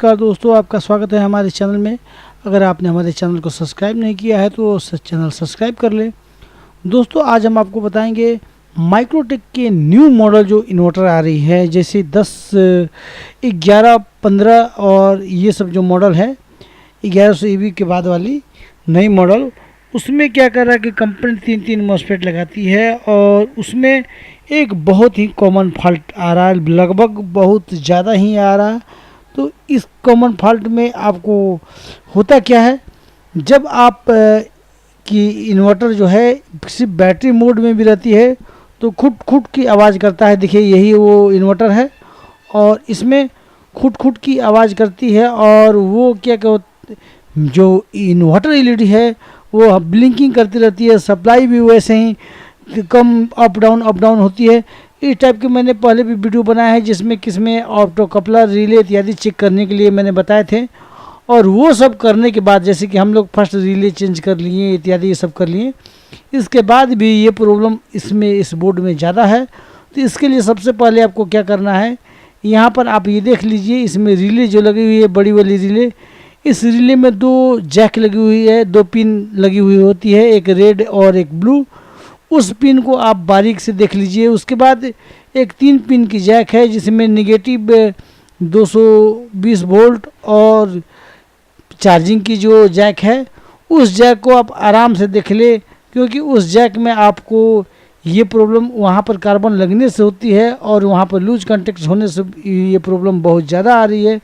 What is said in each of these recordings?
नमस्कार दोस्तों, आपका स्वागत है हमारे चैनल में। अगर आपने हमारे चैनल को सब्सक्राइब नहीं किया है तो चैनल सब्सक्राइब कर लें। दोस्तों, आज हम आपको बताएंगे माइक्रोटेक के न्यू मॉडल जो इन्वर्टर आ रही है, जैसे 10, 11, 15 और ये सब जो मॉडल है 1100 EV के बाद वाली नई मॉडल, उसमें क्या कर रहा है कि कंपनी 3 मॉसफेट लगाती है और उसमें एक बहुत ही कॉमन फॉल्ट आ रहा है, लगभग बहुत ज़्यादा ही आ रहा है। तो इस कॉमन फॉल्ट में आपको होता क्या है, जब आप की इन्वर्टर जो है सिर्फ बैटरी मोड में भी रहती है तो खुट की आवाज़ करता है। देखिए, यही वो इन्वर्टर है और इसमें खुट की आवाज़ करती है और वो क्या जो इन्वर्टर LED है वो ब्लिंकिंग करती रहती है। सप्लाई भी वैसे ही कम अप डाउन होती है। इस टाइप के मैंने पहले भी वीडियो बनाया है जिसमें किसमें ऑप्टो कपलर, रिले इत्यादि चेक करने के लिए मैंने बताए थे। और वो सब करने के बाद, जैसे कि हम लोग फर्स्ट रिले चेंज कर लिए इत्यादि ये सब कर लिए, इसके बाद भी ये प्रॉब्लम इस बोर्ड में ज़्यादा है। तो इसके लिए सबसे पहले आपको क्या करना है, यहाँ पर आप ये देख लीजिए, इसमें रिले जो लगी हुई है बड़ी वाली रिले, इस रिले में 2 जैक लगी हुई है, 2 पिन लगी हुई होती है, एक रेड और एक ब्लू। उस पिन को आप बारीक से देख लीजिए। उसके बाद एक 3 पिन की जैक है जिसमें निगेटिव 220 वोल्ट और चार्जिंग की जो जैक है, उस जैक को आप आराम से देख ले, क्योंकि उस जैक में आपको ये प्रॉब्लम वहाँ पर कार्बन लगने से होती है और वहाँ पर लूज कॉन्टेक्ट होने से ये प्रॉब्लम बहुत ज़्यादा आ रही है।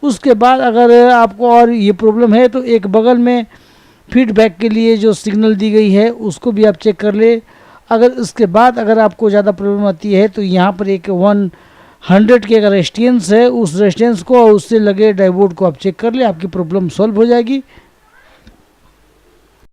उसके बाद अगर आपको और ये प्रॉब्लम है तो एक बगल में फीडबैक के लिए जो सिग्नल दी गई है उसको भी आप चेक कर ले। अगर इसके बाद अगर आपको ज़्यादा प्रॉब्लम आती है तो यहाँ पर एक 100 के अगर रेजिस्टेंस है, उस रेजिस्टेंस को और उससे लगे डायोड को आप चेक कर ले, आपकी प्रॉब्लम सॉल्व हो जाएगी।